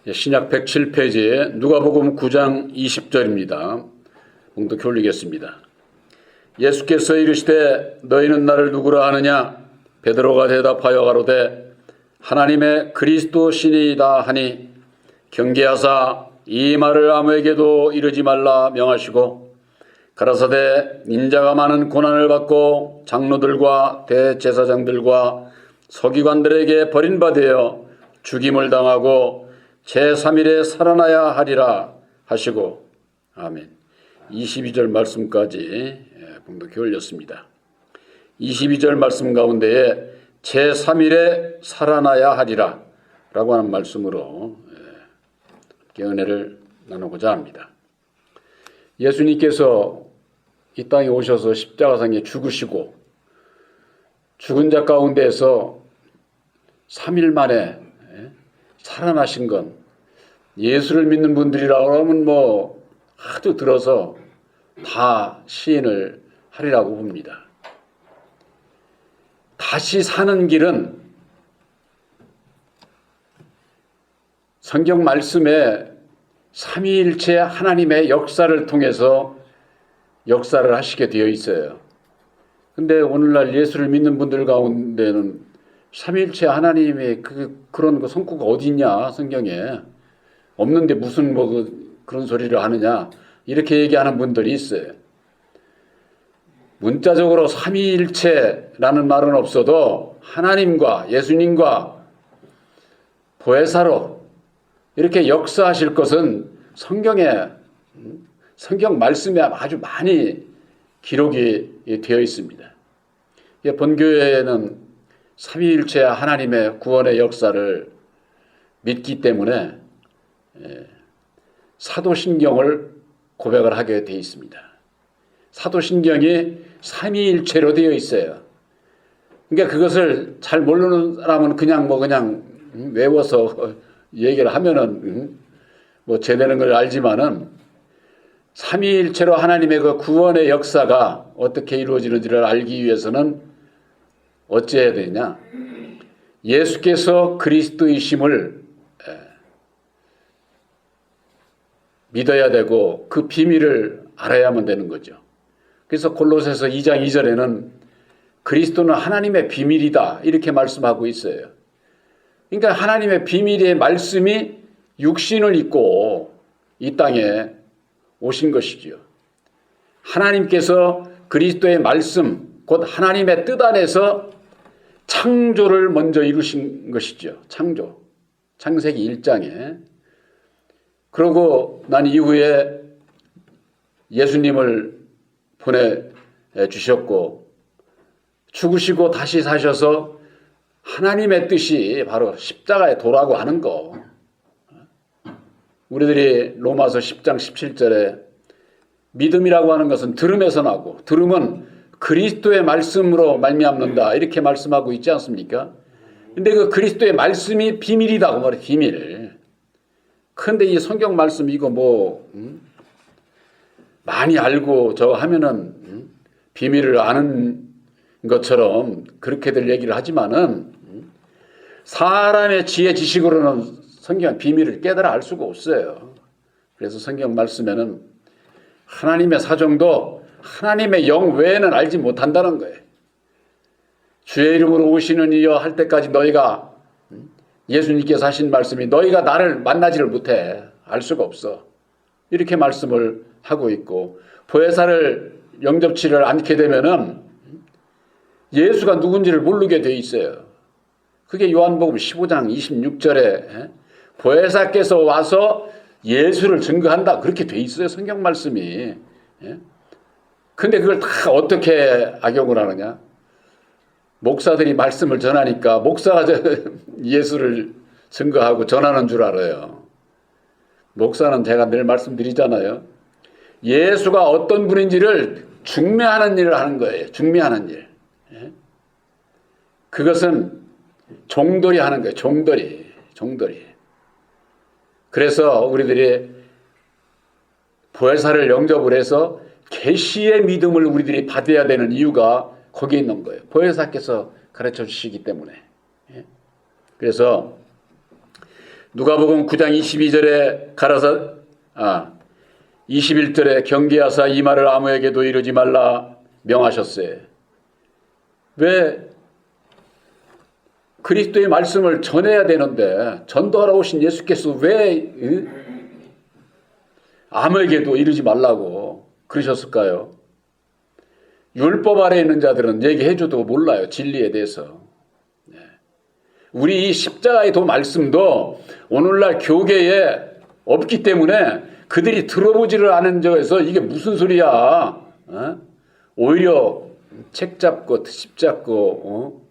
신약 107페이지에 누가복음 9장 20절입니다. 봉독해 올리겠습니다. 예수께서 이르시되 너희는 나를 누구라 하느냐? 베드로가 대답하여 가로되 하나님의 그리스도시니이다 하니 경계하사 이 말을 아무에게도 이르지 말라 명하시고 가라사대 인자가 많은 고난을 받고 장로들과 대제사장들과 서기관들에게 버림받아 죽임을 당하고 제3일에 살아나야 하리라 하시고 아멘. 22절 말씀까지 봉독해 올렸습니다. 22절 말씀 가운데에 제3일에 살아나야 하리라 라고 하는 말씀으로 은혜를 나누고자 합니다. 예수님께서 이 땅에 오셔서 십자가상에 죽으시고 죽은 자 가운데에서 3일 만에 살아나신 건 예수를 믿는 분들이라고 하면 하도 들어서 다 시인을 하리라고 봅니다. 다시 사는 길은 성경 말씀에 삼위일체 하나님의 역사를 통해서 역사를 하시게 되어 있어요. 근데 오늘날 예수를 믿는 분들 가운데는 삼위일체 하나님의 그런 성구가 어디 있냐, 성경에 없는데 무슨 그런 소리를 하느냐, 이렇게 얘기하는 분들이 있어요. 문자적으로 삼위일체라는 말은 없어도 하나님과 예수님과 보혜사로 이렇게 역사하실 것은 성경 말씀에 아주 많이 기록이 되어 있습니다. 본교회는 삼위일체 하나님의 구원의 역사를 믿기 때문에 사도신경을 고백을 하게 되어 있습니다. 사도신경이 삼위일체로 되어 있어요. 그러니까 그것을 잘 모르는 사람은 그냥 외워서 얘기를 하면은 제대는 걸 알지만은 삼위일체로 하나님의 그 구원의 역사가 어떻게 이루어지는지를 알기 위해서는 어찌해야 되냐? 예수께서 그리스도이심을 믿어야 되고 그 비밀을 알아야만 되는 거죠. 그래서 골로새서 2장 2절에는 그리스도는 하나님의 비밀이다 이렇게 말씀하고 있어요. 그러니까 하나님의 비밀의 말씀이 육신을 입고 이 땅에 오신 것이지요. 하나님께서 그리스도의 말씀, 곧 하나님의 뜻 안에서 창조를 먼저 이루신 것이죠. 창세기 1장에. 그러고 난 이후에 예수님을 보내주셨고 죽으시고 다시 사셔서 하나님의 뜻이 바로 십자가에 도라고 하는 거. 우리들이 로마서 10장 17절에 믿음이라고 하는 것은 들음에서 나고 들음은 그리스도의 말씀으로 말미암는다 이렇게 말씀하고 있지 않습니까? 근데 그 그리스도의 말씀이 비밀이다고 말해. 비밀. 그런데 이 성경 말씀 이거 많이 알고 저거 하면은 비밀을 아는 것처럼 그렇게들 얘기를 하지만은 사람의 지혜 지식으로는 성경 비밀을 깨달아 알 수가 없어요. 그래서 성경 말씀에는 하나님의 사정도 하나님의 영 외에는 알지 못한다는 거예요. 주의 이름으로 오시는 이여 할 때까지 너희가 예수님께서 하신 말씀이 너희가 나를 만나지를 못해. 알 수가 없어. 이렇게 말씀을 하고 있고 보혜사를 영접치를 않게 되면은 예수가 누군지를 모르게 돼 있어요. 그게 요한복음 15장 26절에 보혜사께서 와서 예수를 증거한다 그렇게 돼 있어요. 성경 말씀이. 근데 그걸 다 어떻게 악용을 하느냐? 목사들이 말씀을 전하니까 목사가 예수를 증거하고 전하는 줄 알아요. 목사는 제가 늘 말씀드리잖아요. 예수가 어떤 분인지를 중매하는 일을 하는 거예요. 중매하는 일. 그것은 종돌이 하는 거예요. 종돌이. 그래서 우리들이 보혜사를 영접을 해서 계시의 믿음을 우리들이 받아야 되는 이유가 거기에 있는 거예요. 보혜사께서 가르쳐 주시기 때문에. 그래서 누가복음 9장 22절에 가라사 21절에 경계하사 이 말을 아무에게도 이르지 말라 명하셨어요. 왜? 그리스도의 말씀을 전해야 되는데 전도하러 오신 예수께서 왜 아무에게도 이르지 말라고 그러셨을까요? 율법 아래에 있는 자들은 얘기해줘도 몰라요. 진리에 대해서. 우리 이 십자가의 도 말씀도 오늘날 교계에 없기 때문에 그들이 들어보지를 않은 적에서 이게 무슨 소리야. 오히려 책 잡고 십 잡고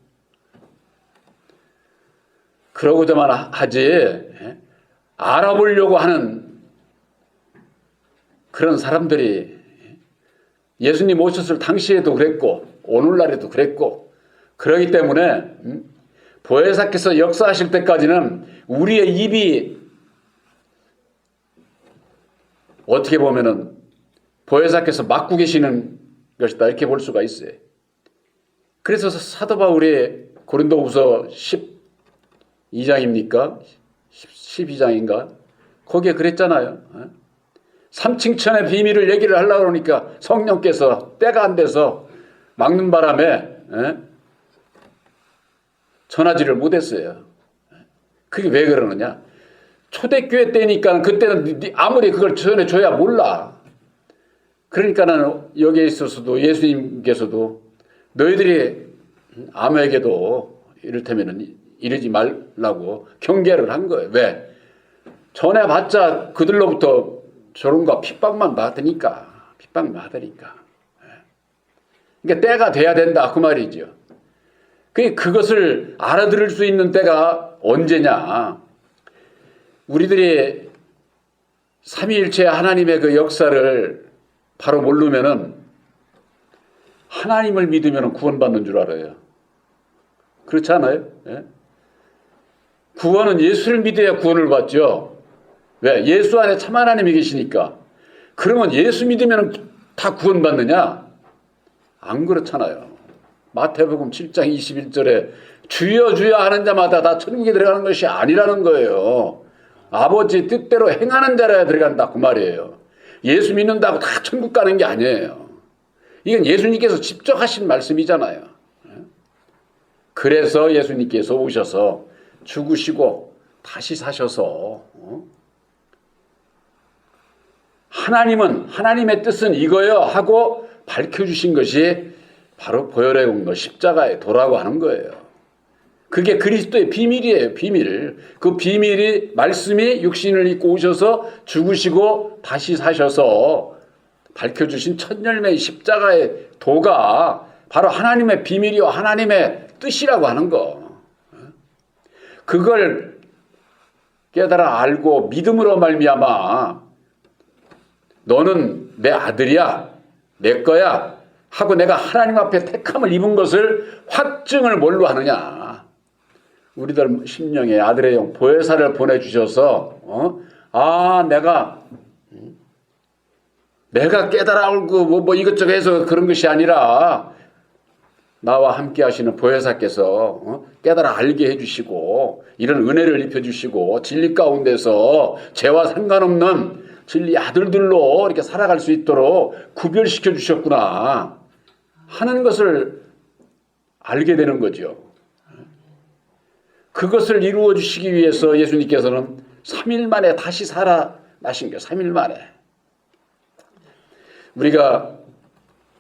그러고자만 하지 알아보려고 하는 그런 사람들이 예수님 오셨을 당시에도 그랬고 오늘날에도 그랬고 그러기 때문에 보혜사께서 역사하실 때까지는 우리의 입이 어떻게 보면은 보혜사께서 막고 계시는 것이다 이렇게 볼 수가 있어요. 그래서 사도 바울이 고린도후서 12장입니까? 12장인가? 거기에 그랬잖아요. 삼층천의 비밀을 얘기를 하려고 그러니까 성령께서 때가 안 돼서 막는 바람에 전하지를 못했어요. 그게 왜 그러느냐? 초대교회 때니까 그때는 아무리 그걸 전해줘야 몰라. 그러니까는 여기에 있어서도 예수님께서도 너희들이 아무에게도 이를테면 이러지 말라고 경계를 한 거예요. 왜? 전해봤자 그들로부터 저런가 핍박만 받으니까. 그러니까 때가 돼야 된다 그 말이죠. 그것을 알아들을 수 있는 때가 언제냐? 우리들이 삼위일체 하나님의 그 역사를 바로 모르면은 하나님을 믿으면 구원받는 줄 알아요. 그렇지 않아요? 예? 구원은 예수를 믿어야 구원을 받죠. 왜? 예수 안에 참 하나님이 계시니까. 그러면 예수 믿으면 다 구원받느냐? 안 그렇잖아요. 마태복음 7장 21절에 주여 주여 하는 자마다 다 천국에 들어가는 것이 아니라는 거예요. 아버지 뜻대로 행하는 자라야 들어간다 그 말이에요. 예수 믿는다고 다 천국 가는 게 아니에요. 이건 예수님께서 직접 하신 말씀이잖아요. 그래서 예수님께서 오셔서 죽으시고 다시 사셔서 하나님은 하나님의 뜻은 이거요 하고 밝혀주신 것이 바로 보혈의 공로 십자가의 도라고 하는 거예요. 그게 그리스도의 비밀이에요. 비밀. 그 비밀이 말씀이 육신을 입고 오셔서 죽으시고 다시 사셔서 밝혀주신 첫 열매의 십자가의 도가 바로 하나님의 비밀이요 하나님의 뜻이라고 하는 거. 그걸 깨달아 알고 믿음으로 말미암아 너는 내 아들이야 내 거야 하고 내가 하나님 앞에 택함을 입은 것을 확증을 뭘로 하느냐. 우리들 심령에 아들의 영 보혜사를 보내주셔서 내가 깨달아 알고 뭐 이것저것 해서 그런 것이 아니라 나와 함께 하시는 보혜사께서 깨달아 알게 해주시고 이런 은혜를 입혀주시고 진리 가운데서 죄와 상관없는 진리 아들들로 이렇게 살아갈 수 있도록 구별시켜 주셨구나 하는 것을 알게 되는 거죠. 그것을 이루어 주시기 위해서 예수님께서는 3일 만에 다시 살아나신 거예요. 3일 만에. 우리가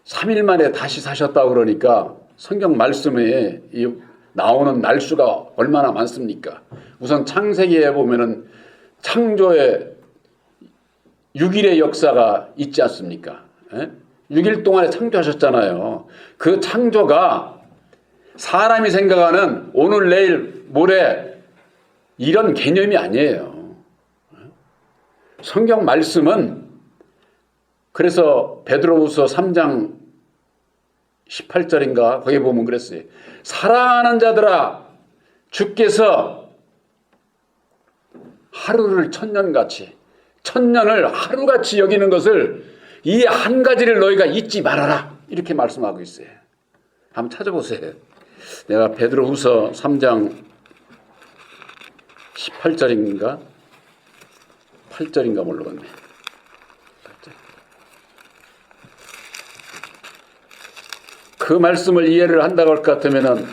3일 만에 다시 사셨다고 그러니까 성경 말씀에 나오는 날수가 얼마나 많습니까? 우선 창세기에 보면은 창조의 6일의 역사가 있지 않습니까? 6일 동안에 창조하셨잖아요. 그 창조가 사람이 생각하는 오늘 내일 모레 이런 개념이 아니에요. 성경 말씀은 그래서 베드로후서 3장 18절인가 거기 보면 그랬어요. 사랑하는 자들아 주께서 하루를 천년같이 천년을 하루같이 여기는 것을 이 한 가지를 너희가 잊지 말아라 이렇게 말씀하고 있어요. 한번 찾아보세요. 내가 베드로후서 3장 18절인가? 8절인가 모르겠네. 8절. 그 말씀을 이해를 한다고 할 것 같으면은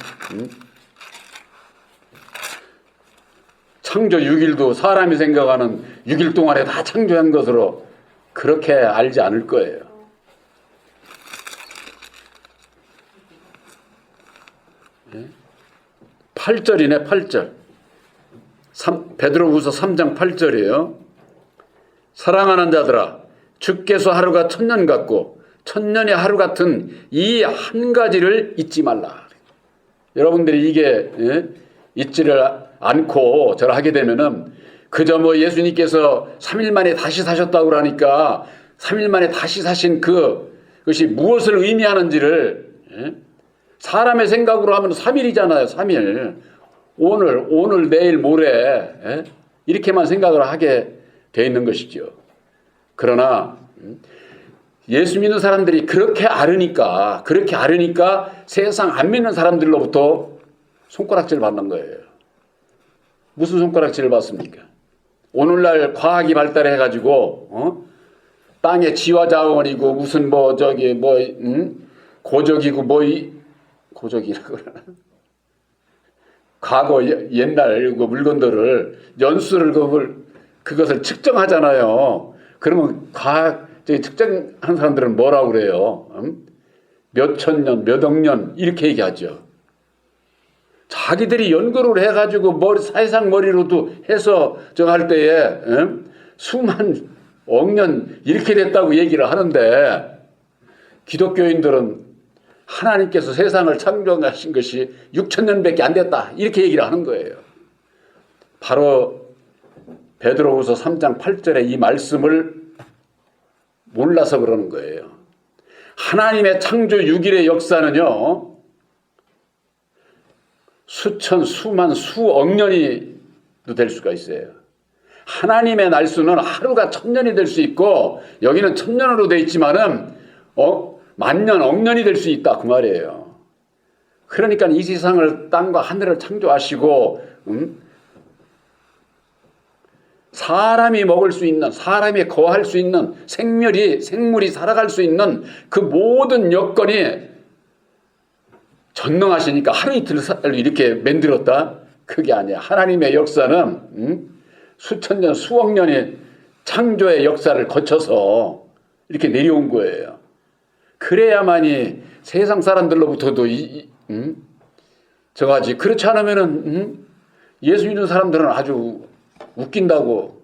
창조 6일도 사람이 생각하는 6일 동안에 다 창조한 것으로 그렇게 알지 않을 거예요. 예? 8절이네, 8절. 베드로후서 3장 8절이에요. 사랑하는 자들아, 주께서 하루가 천년 같고 천년이 하루 같은 이 한 가지를 잊지 말라. 여러분들이 이게 잊지를 않고 저를 하게 되면은 그저 뭐 예수님께서 3일 만에 다시 사셨다고 그러니까 3일 만에 다시 사신 그것이 무엇을 의미하는지를 사람의 생각으로 하면 3일이잖아요. 3일. 오늘, 내일, 모레 이렇게만 생각을 하게 돼 있는 것이죠. 그러나 예수 믿는 사람들이 그렇게 앓으니까 세상 안 믿는 사람들로부터 손가락질 받는 거예요. 무슨 손가락질을 받습니까? 오늘날 과학이 발달해가지고 땅의 지화자원이고 무슨 고적이고 고적이라고 그러나 과거 옛날 물건들을 연수를 그것을 측정하잖아요. 그러면 측정하는 사람들은 뭐라고 그래요? 몇 천 년, 몇 억 년 이렇게 얘기하죠. 자기들이 연구를 해가지고 사회상 머리로도 해서 할 때에 수만 억 년 이렇게 됐다고 얘기를 하는데 기독교인들은 하나님께서 세상을 창조하신 것이 6천 년밖에 안 됐다 이렇게 얘기를 하는 거예요. 바로 베드로후서 3장 8절의 이 말씀을 몰라서 그러는 거예요. 하나님의 창조 6일의 역사는요. 수천, 수만, 수억 년이도 될 수가 있어요. 하나님의 날수는 하루가 1000년이 될 수 있고 여기는 1000년으로 돼 있지만은 만년, 억년이 될 수 있다 그 말이에요. 그러니까 이 세상을 땅과 하늘을 창조하시고 사람이 먹을 수 있는, 사람이 거할 수 있는 생물이 살아갈 수 있는 그 모든 여건이 전능하시니까 하루 이틀 이렇게 만들었다? 그게 아니야. 하나님의 역사는 수천 년, 수억 년의 창조의 역사를 거쳐서 이렇게 내려온 거예요. 그래야만이 세상 사람들로부터도 저가지. 그렇지 않으면은 예수 믿는 사람들은 아주 웃긴다고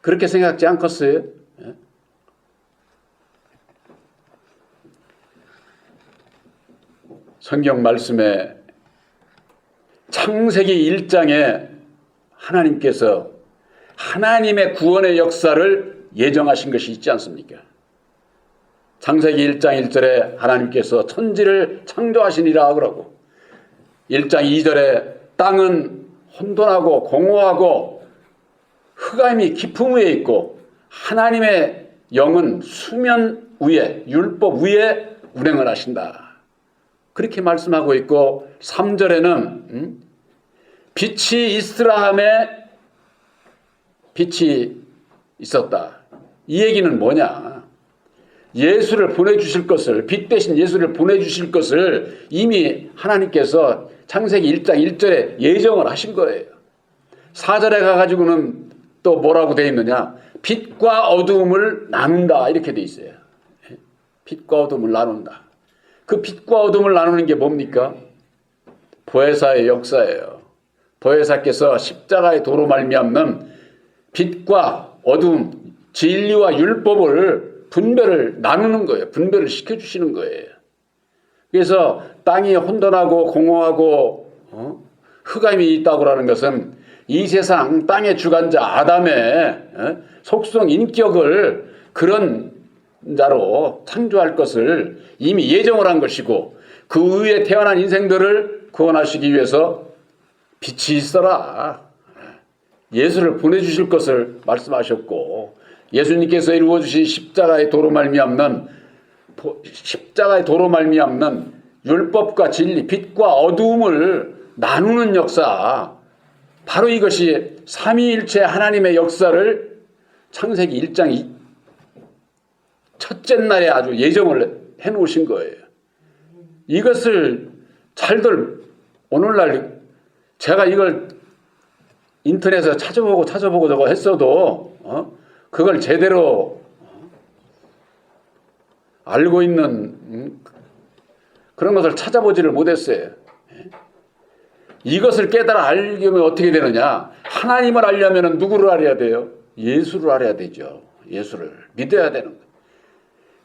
그렇게 생각지 않겠어요? 성경 말씀에 창세기 1장에 하나님께서 하나님의 구원의 역사를 예정하신 것이 있지 않습니까? 창세기 1장 1절에 하나님께서 천지를 창조하시니라 그러고 1장 2절에 땅은 혼돈하고 공허하고 흑암이 깊음 위에 있고 하나님의 영은 수면 위에 율법 위에 운행을 하신다. 그렇게 말씀하고 있고 3절에는 빛이 있으라 하매 빛이 있었다. 이 얘기는 뭐냐? 예수를 보내주실 것을, 빛 대신 예수를 보내주실 것을 이미 하나님께서 창세기 1장 1절에 예정을 하신 거예요. 4절에 가가지고는 또 뭐라고 되어 있느냐? 빛과 어두움을 나눈다 이렇게 되어 있어요. 빛과 어두움을 나눈다. 그 빛과 어둠을 나누는 게 뭡니까? 보혜사의 역사예요. 보혜사께서 십자가의 도로 말미암는 빛과 어둠, 진리와 율법을 분별을 나누는 거예요. 분별을 시켜주시는 거예요. 그래서 땅이 혼돈하고 공허하고 흑암이 있다고 하는 것은 이 세상 땅의 주관자 아담의 속성 인격을 그런 자로 창조할 것을 이미 예정을 한 것이고 그 위에 태어난 인생들을 구원하시기 위해서 빛이 있어라. 예수를 보내주실 것을 말씀하셨고 예수님께서 이루어주신 십자가의 도로 말미암는 율법과 진리, 빛과 어두움을 나누는 역사 바로 이것이 삼위일체 하나님의 역사를 창세기 1장 첫째 날에 아주 예정을 해놓으신 거예요. 이것을 잘들 오늘날 제가 이걸 인터넷에서 찾아보고 저거 했어도 그걸 제대로 알고 있는 그런 것을 찾아보지를 못했어요. 이것을 깨달아 알려면 어떻게 되느냐? 하나님을 알려면 누구를 알아야 돼요? 예수를 알아야 되죠. 예수를 믿어야 되는 거예요.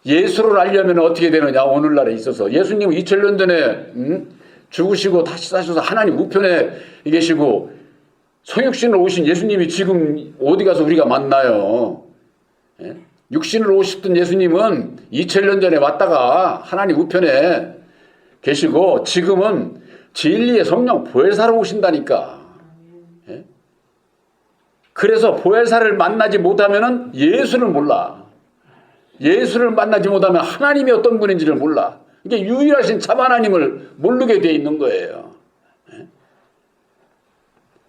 예수를 알려면 어떻게 되느냐? 오늘날에 있어서 예수님은 2000년 전에 죽으시고 다시 사셔서 하나님 우편에 계시고 성육신으로 오신 예수님이 지금 어디 가서 우리가 만나요? 예? 육신으로 오셨던 예수님은 2000년 전에 왔다가 하나님 우편에 계시고 지금은 진리의 성령 보혜사로 오신다니까. 예? 그래서 보혜사를 만나지 못하면 예수를 몰라. 예수를 만나지 못하면 하나님이 어떤 분인지를 몰라. 이게 유일하신 참 하나님을 모르게 되어 있는 거예요. 예?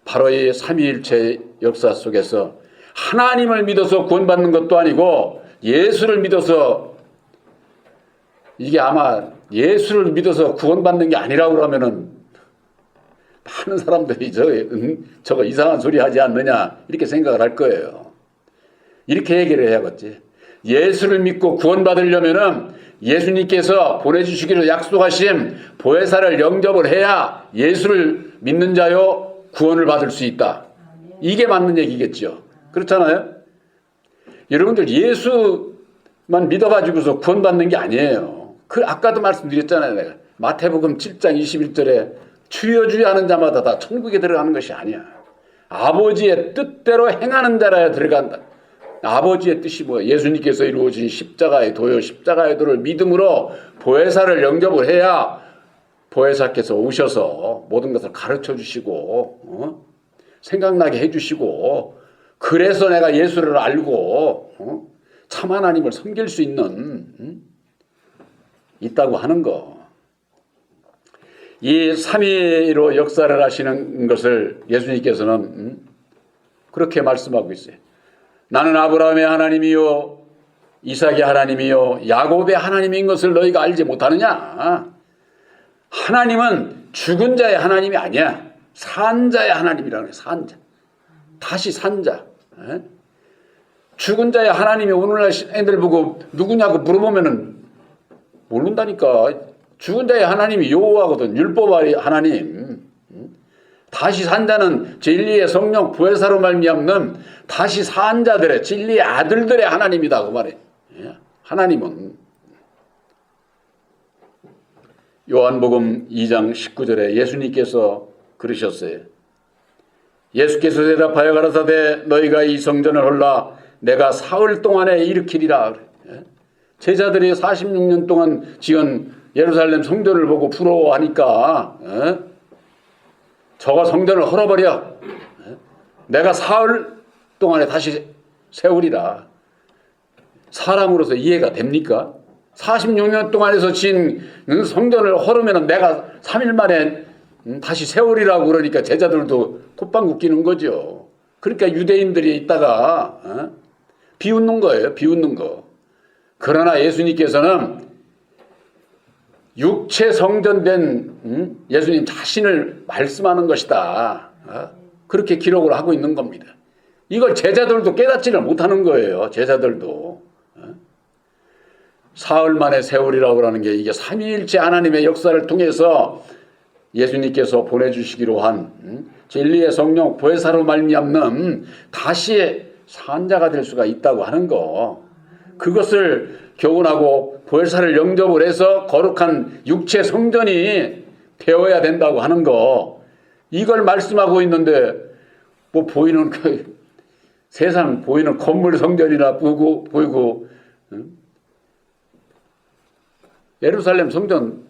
바로 이 삼위일체 역사 속에서 하나님을 믿어서 구원받는 것도 아니고 예수를 믿어서 이게 아마 예수를 믿어서 구원받는 게 아니라고 그러면은 많은 사람들이 저거 이상한 소리 하지 않느냐 이렇게 생각을 할 거예요. 이렇게 얘기를 해야겠지. 예수를 믿고 구원받으려면은 예수님께서 보내주시기로 약속하신 보혜사를 영접을 해야 예수를 믿는 자요 구원을 받을 수 있다. 이게 맞는 얘기겠죠. 그렇잖아요. 여러분들 예수만 믿어가지고서 구원받는 게 아니에요. 아까도 말씀드렸잖아요. 내가 마태복음 7장 21절에 주여 주여 하는 자마다 다 천국에 들어가는 것이 아니야. 아버지의 뜻대로 행하는 자라야 들어간다. 아버지의 뜻이 뭐예요? 예수님께서 이루어진 십자가의 도요 십자가의 도를 믿음으로 보혜사를 영접을 해야 보혜사께서 오셔서 모든 것을 가르쳐 주시고 생각나게 해주시고 그래서 내가 예수를 알고 참 하나님을 섬길 수 있는 있다고 하는 거. 이 삼위로 역사를 하시는 것을 예수님께서는 그렇게 말씀하고 있어요. 나는 아브라함의 하나님이요 이삭의 하나님이요 야곱의 하나님인 것을 너희가 알지 못하느냐? 하나님은 죽은 자의 하나님이 아니야. 산 자의 하나님이라고 해요. 산 자. 다시 산 자. 죽은 자의 하나님이 오늘날 애들 보고 누구냐고 물어보면은 모른다니까. 죽은 자의 하나님이 여호와거든. 율법의 하나님. 다시 산 자는 진리의 성령 보혜사로 말미암는 다시 산 자들의 진리의 아들들의 하나님이다 그 말이에요. 하나님은 요한복음 2장 19절에 예수님께서 그러셨어요. 예수께서 대답하여 가라사대 너희가 이 성전을 헐라 내가 사흘 동안에 일으키리라. 제자들이 46년 동안 지은 예루살렘 성전을 보고 부러워하니까 저가 성전을 헐어버려. 내가 사흘 동안에 다시 세우리라. 사람으로서 이해가 됩니까? 46년 동안에서 지은 성전을 헐으면 내가 3일 만에 다시 세우리라고 그러니까 제자들도 콧방귀 뀌는 거죠. 그러니까 유대인들이 있다가 비웃는 거예요. 비웃는 거. 그러나 예수님께서는 육체 성전된 예수님 자신을 말씀하는 것이다. 그렇게 기록을 하고 있는 겁니다. 이걸 제자들도 깨닫지를 못하는 거예요. 제자들도. 사흘 만에 세월이라고 하는 게 이게 삼위일체 하나님의 역사를 통해서 예수님께서 보내주시기로 한 진리의 성령 보혜사로 말미암는 다시 산자가 될 수가 있다고 하는 거. 그것을 교훈하고 보혜사를 영접을 해서 거룩한 육체 성전이 되어야 된다고 하는 거. 이걸 말씀하고 있는데 뭐 보이는 세상 보이는 건물 성전이나 보이고 예루살렘 성전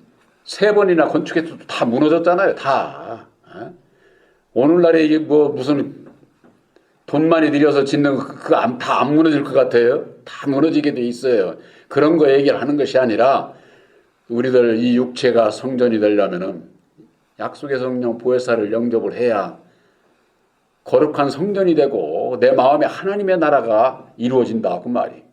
3번이나 건축해서 다 무너졌잖아요. 다. 오늘날에 이게 뭐 무슨 돈 많이 들여서 짓는 그거 다 안 무너질 것 같아요. 다 무너지게 돼 있어요. 그런 거 얘기를 하는 것이 아니라 우리들 이 육체가 성전이 되려면은 약속의 성령 보혜사를 영접을 해야 거룩한 성전이 되고 내 마음에 하나님의 나라가 이루어진다 그 말이.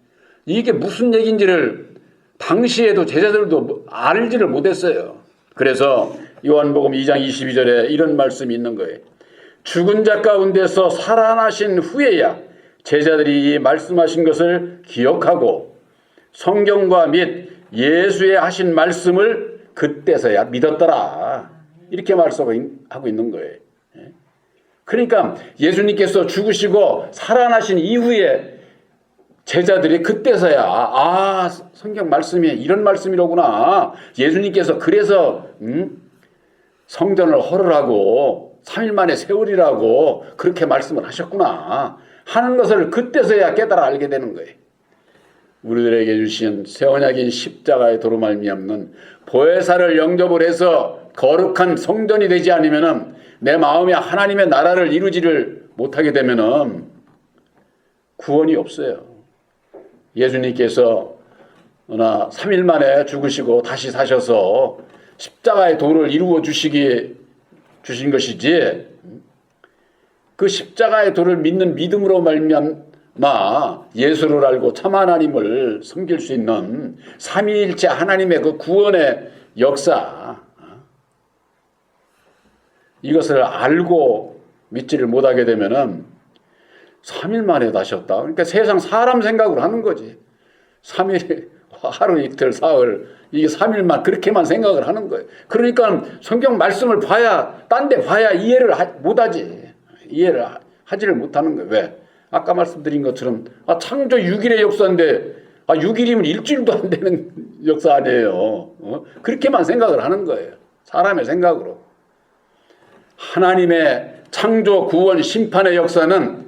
이게 무슨 얘기인지를 당시에도 제자들도 알지를 못했어요. 그래서 요한복음 2장 22절에 이런 말씀이 있는 거예요. 죽은 자 가운데서 살아나신 후에야 제자들이 이 말씀하신 것을 기억하고 성경과 및 예수의 하신 말씀을 그때서야 믿었더라. 이렇게 말씀하고 있는 거예요. 그러니까 예수님께서 죽으시고 살아나신 이후에 제자들이 그때서야 성경 말씀이 이런 말씀이로구나. 예수님께서 그래서 성전을 허물하고 3일 만에 세우리라고 그렇게 말씀을 하셨구나 하는 것을 그때서야 깨달아 알게 되는 거예요. 우리들에게 주신 새 언약인 십자가의 도로 말미암는 보혜사를 영접을 해서 거룩한 성전이 되지 않으면은 내 마음에 하나님의 나라를 이루지를 못하게 되면은 구원이 없어요. 예수님께서 3일 만에 죽으시고 다시 사셔서 십자가의 도를 이루어 주신 것이지, 그 십자가의 도를 믿는 믿음으로 말미암아 예수를 알고 참 하나님을 섬길 수 있는 삼위일체 하나님의 그 구원의 역사, 이것을 알고 믿지를 못하게 되면은 3일 만에 다셨다. 그러니까 세상 사람 생각으로 하는 거지. 3일, 하루, 이틀, 사흘, 이게 3일만 그렇게만 생각을 하는 거예요. 그러니까 성경 말씀을 봐야, 딴 데 봐야 이해를 못하지. 이해를 하지를 못하는 거예요. 왜? 아까 말씀드린 것처럼 창조 6일의 역사인데 6일이면 일주일도 안 되는 역사 아니에요. 그렇게만 생각을 하는 거예요. 사람의 생각으로. 하나님의 창조, 구원, 심판의 역사는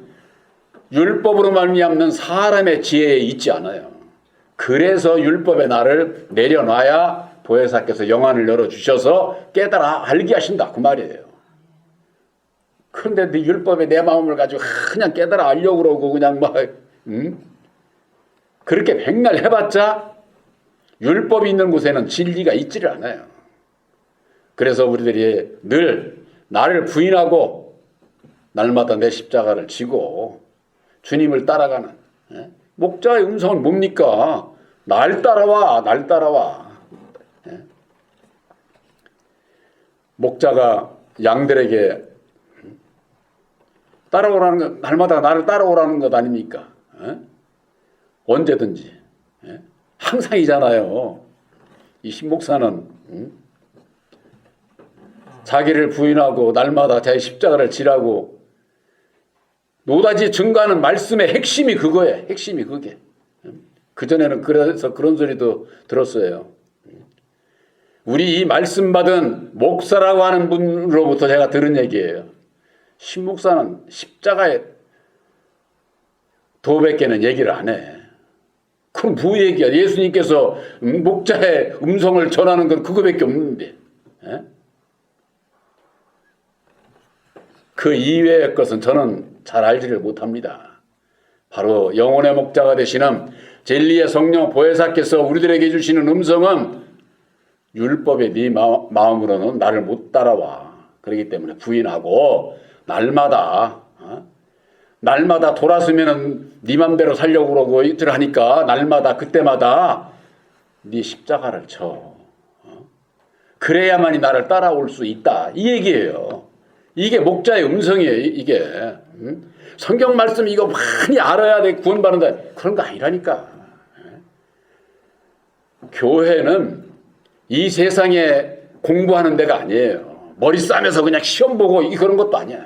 율법으로 말미암는 사람의 지혜에 있지 않아요. 그래서 율법의 날을 내려놔야 보혜사께서 영안을 열어주셔서 깨달아 알게 하신다 그 말이에요. 그런데 네 율법에 내 마음을 가지고 그냥 깨달아 알려고 그러고 그냥 그렇게 백날 해봤자 율법이 있는 곳에는 진리가 있지를 않아요. 그래서 우리들이 늘 나를 부인하고 날마다 내 십자가를 지고 주님을 따라가는 목자의 음성은 뭡니까? 날 따라와, 날 따라와. 목자가 양들에게 따라오라는 것, 날마다 나를 따라오라는 것 아닙니까? 언제든지. 항상이잖아요. 이 신목사는 자기를 부인하고 날마다 자기 십자가를 지라고 노다지 증거하는 말씀의 핵심이 그거예요. 핵심이 그게. 그전에는 그래서 그런 소리도 들었어요. 우리 이 말씀 받은 목사라고 하는 분으로부터 제가 들은 얘기예요. 신목사는 십자가에 도밖에는 얘기를 안 해. 그럼 뭐 얘기야? 예수님께서 목자의 음성을 전하는 건 그거밖에 없는데. 그 이외의 것은 저는 잘 알지를 못합니다. 바로 영혼의 목자가 되시는 진리의 성령 보혜사께서 우리들에게 주시는 음성은 율법의 네 마음으로는 나를 못 따라와. 그렇기 때문에 부인하고 날마다 돌아서면은 네 맘대로 살려고 그러고 이틀 하니까 날마다 그때마다 네 십자가를 쳐. 그래야만이 나를 따라올 수 있다. 이 얘기예요. 이게 목자의 음성이에요. 이게 성경 말씀 이거 많이 알아야 돼 구원받는다. 그런 거 아니라니까. 교회는 이 세상에 공부하는 데가 아니에요. 머리 싸매서 그냥 시험 보고 그런 것도 아니야.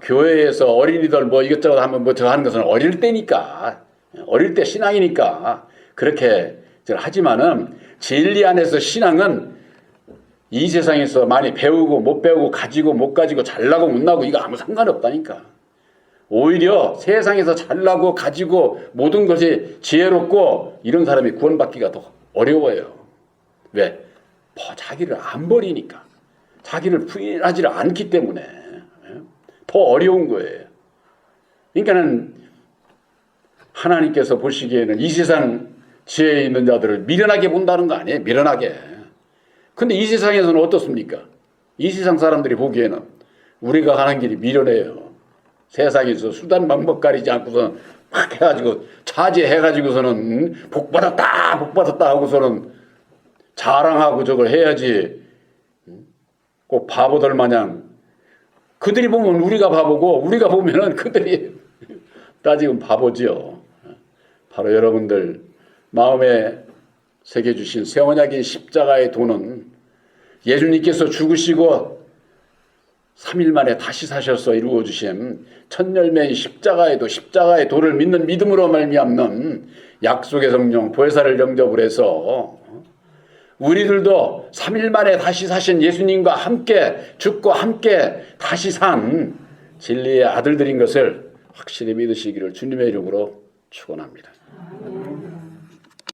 교회에서 어린이들 뭐 이것저것 하면 뭐 저 하는 것은 어릴 때니까, 어릴 때 신앙이니까 그렇게 하지만은 진리 안에서 신앙은 이 세상에서 많이 배우고 못 배우고 가지고 못 가지고 잘나고 못나고 이거 아무 상관없다니까. 오히려 세상에서 잘나고 가지고 모든 것이 지혜롭고 이런 사람이 구원받기가 더 어려워요. 왜? 자기를 안 버리니까. 자기를 부인하지 않기 때문에 더 어려운 거예요. 그러니까는 하나님께서 보시기에는 이 세상 지혜에 있는 자들을 미련하게 본다는 거 아니에요. 미련하게. 근데 이 세상에서는 어떻습니까? 이 세상 사람들이 보기에는 우리가 가는 길이 미련해요. 세상에서 수단 방법 가리지 않고서 막 해가지고 차지해가지고서는 복 받았다 하고서는 자랑하고 저걸 해야지. 꼭 바보들 마냥 그들이 보면 우리가 바보고 우리가 보면은 그들이 따지면 바보지요. 바로 여러분들 마음에 새겨주신 새 언약인 십자가의 도는 예수님께서 죽으시고 3일 만에 다시 사셔서 이루어주신 첫 열매인 십자가의 도를 믿는 믿음으로 말미암는 약속의 성령 보혜사를 영접을 해서 우리들도 3일 만에 다시 사신 예수님과 함께 죽고 함께 다시 산 진리의 아들들인 것을 확실히 믿으시기를 주님의 이름으로 축원합니다.